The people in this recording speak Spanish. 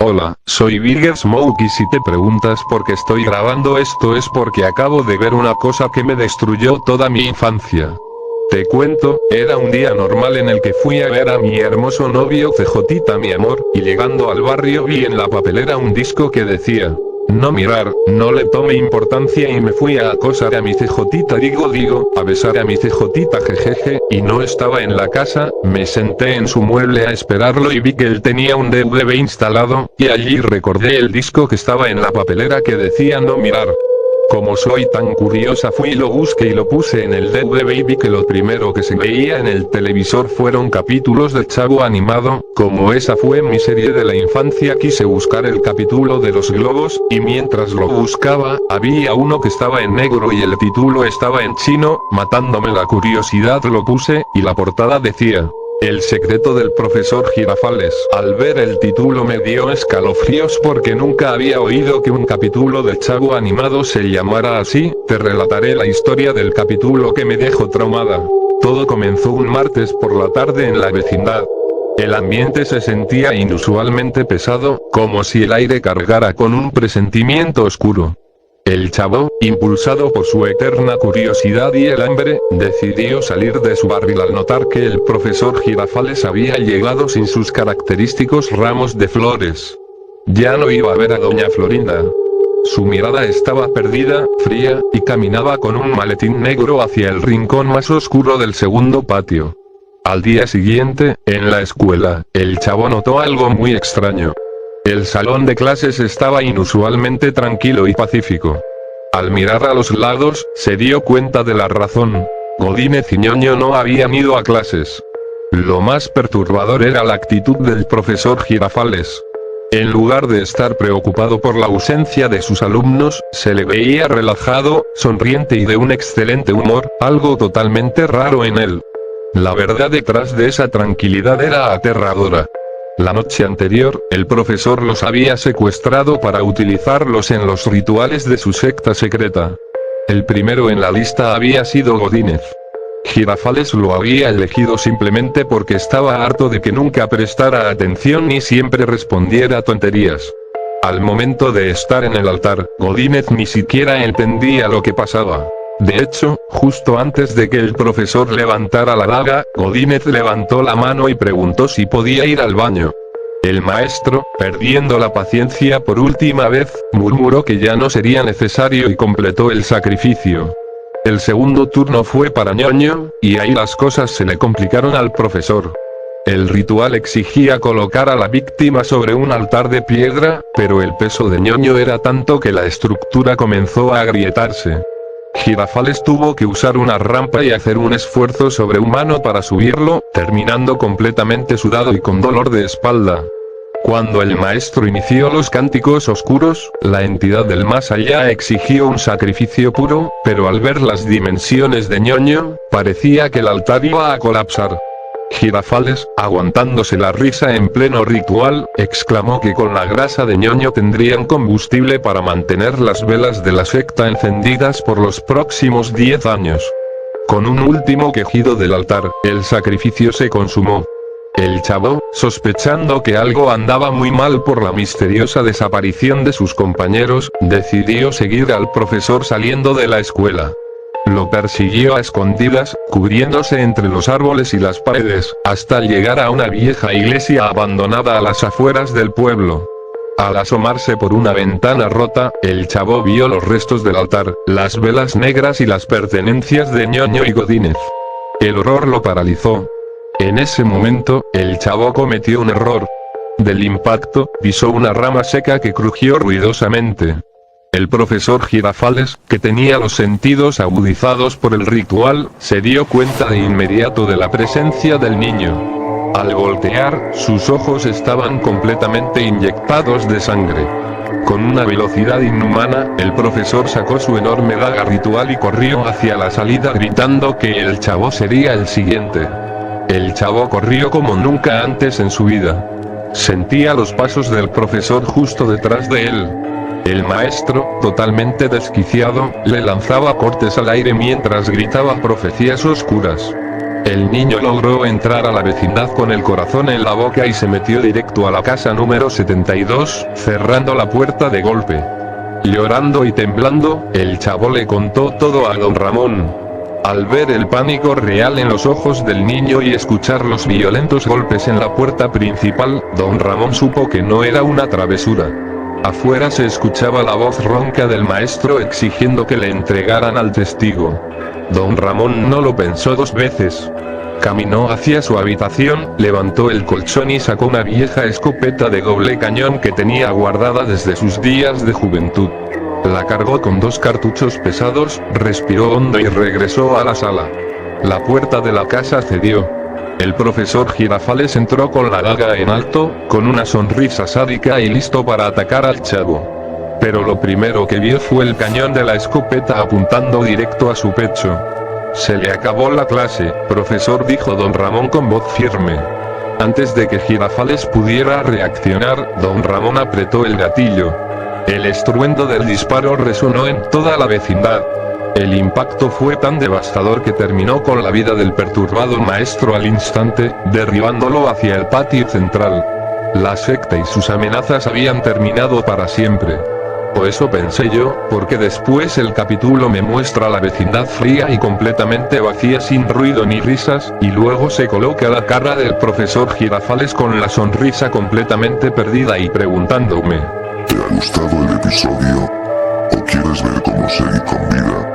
Hola, soy Bigger Smoke y si te preguntas por qué estoy grabando esto es porque acabo de ver una cosa que me destruyó toda mi infancia. Te cuento, era un día normal en el que fui a ver a mi hermoso novio CJ mi amor, y llegando al barrio vi en la papelera un disco que decía: no mirar, no le tome importancia, y me fui a acosar a mi CJ, digo, a besar a mi CJ, jejeje, y no estaba en la casa. Me senté en su mueble a esperarlo y vi que él tenía un DVD instalado, y allí recordé el disco que estaba en la papelera que decía no mirar. Como soy tan curiosa fui y lo busqué y lo puse en el DVD y vi que lo primero que se veía en el televisor fueron capítulos del Chavo animado. Como esa fue mi serie de la infancia, quise buscar el capítulo de los globos, y mientras lo buscaba, había uno que estaba en negro y el título estaba en chino. Matándome la curiosidad lo puse, y la portada decía: El secreto del profesor Girafales. Al ver el título me dio escalofríos porque nunca había oído que un capítulo de Chavo animado se llamara así. Te relataré la historia del capítulo que me dejó traumada. Todo comenzó un martes por la tarde en la vecindad. El ambiente se sentía inusualmente pesado, como si el aire cargara con un presentimiento oscuro. El Chavo, impulsado por su eterna curiosidad y el hambre, decidió salir de su barril al notar que el profesor Girafales había llegado sin sus característicos ramos de flores. Ya no iba a ver a doña Florinda. Su mirada estaba perdida, fría, y caminaba con un maletín negro hacia el rincón más oscuro del segundo patio. Al día siguiente, en la escuela, el Chavo notó algo muy extraño. El salón de clases estaba inusualmente tranquilo y pacífico. Al mirar a los lados, se dio cuenta de la razón. Godínez y Ñoño no habían ido a clases. Lo más perturbador era la actitud del profesor Girafales. En lugar de estar preocupado por la ausencia de sus alumnos, se le veía relajado, sonriente y de un excelente humor, algo totalmente raro en él. La verdad detrás de esa tranquilidad era aterradora. La noche anterior, el profesor los había secuestrado para utilizarlos en los rituales de su secta secreta. El primero en la lista había sido Godínez. Girafales lo había elegido simplemente porque estaba harto de que nunca prestara atención y siempre respondiera a tonterías. Al momento de estar en el altar, Godínez ni siquiera entendía lo que pasaba. De hecho, justo antes de que el profesor levantara la daga, Godínez levantó la mano y preguntó si podía ir al baño. El maestro, perdiendo la paciencia por última vez, murmuró que ya no sería necesario y completó el sacrificio. El segundo turno fue para Ñoño, y ahí las cosas se le complicaron al profesor. El ritual exigía colocar a la víctima sobre un altar de piedra, pero el peso de Ñoño era tanto que la estructura comenzó a agrietarse. Girafales tuvo que usar una rampa y hacer un esfuerzo sobrehumano para subirlo, terminando completamente sudado y con dolor de espalda. Cuando el maestro inició los cánticos oscuros, la entidad del más allá exigió un sacrificio puro, pero al ver las dimensiones de Ñoño, parecía que el altar iba a colapsar. Girafales, aguantándose la risa en pleno ritual, exclamó que con la grasa de Ñoño tendrían combustible para mantener las velas de la secta encendidas por los próximos 10 años. Con un último quejido del altar, el sacrificio se consumó. El Chavo, sospechando que algo andaba muy mal por la misteriosa desaparición de sus compañeros, decidió seguir al profesor saliendo de la escuela. Lo persiguió a escondidas, cubriéndose entre los árboles y las paredes, hasta llegar a una vieja iglesia abandonada a las afueras del pueblo. Al asomarse por una ventana rota, el Chavo vio los restos del altar, las velas negras y las pertenencias de Ñoño y Godínez. El horror lo paralizó. En ese momento, el Chavo cometió un error. Del impacto, pisó una rama seca que crujió ruidosamente. El profesor Girafales, que tenía los sentidos agudizados por el ritual, se dio cuenta de inmediato de la presencia del niño. Al voltear, sus ojos estaban completamente inyectados de sangre. Con una velocidad inhumana, el profesor sacó su enorme daga ritual y corrió hacia la salida gritando que el Chavo sería el siguiente. El Chavo corrió como nunca antes en su vida. Sentía los pasos del profesor justo detrás de él. El maestro, totalmente desquiciado, le lanzaba cortes al aire mientras gritaba profecías oscuras. El niño logró entrar a la vecindad con el corazón en la boca y se metió directo a la casa número 72, cerrando la puerta de golpe. Llorando y temblando, el chavo le contó todo a don Ramón. Al ver el pánico real en los ojos del niño y escuchar los violentos golpes en la puerta principal, don Ramón supo que no era una travesura. Afuera se escuchaba la voz ronca del maestro exigiendo que le entregaran al testigo. Don Ramón no lo pensó dos veces. Caminó hacia su habitación, levantó el colchón y sacó una vieja escopeta de doble cañón que tenía guardada desde sus días de juventud. La cargó con 2 cartuchos pesados, respiró hondo y regresó a la sala. La puerta de la casa cedió. El profesor Girafales entró con la daga en alto, con una sonrisa sádica y listo para atacar al chavo. Pero lo primero que vio fue el cañón de la escopeta apuntando directo a su pecho. Se le acabó la clase, profesor, dijo don Ramón con voz firme. Antes de que Girafales pudiera reaccionar, don Ramón apretó el gatillo. El estruendo del disparo resonó en toda la vecindad. El impacto fue tan devastador que terminó con la vida del perturbado maestro al instante, derribándolo hacia el patio central. La secta y sus amenazas habían terminado para siempre. O eso pensé yo, porque después el capítulo me muestra la vecindad fría y completamente vacía sin ruido ni risas, y luego se coloca la cara del profesor Girafales con la sonrisa completamente perdida y preguntándome: ¿te ha gustado el episodio? ¿O quieres ver cómo seguí con vida?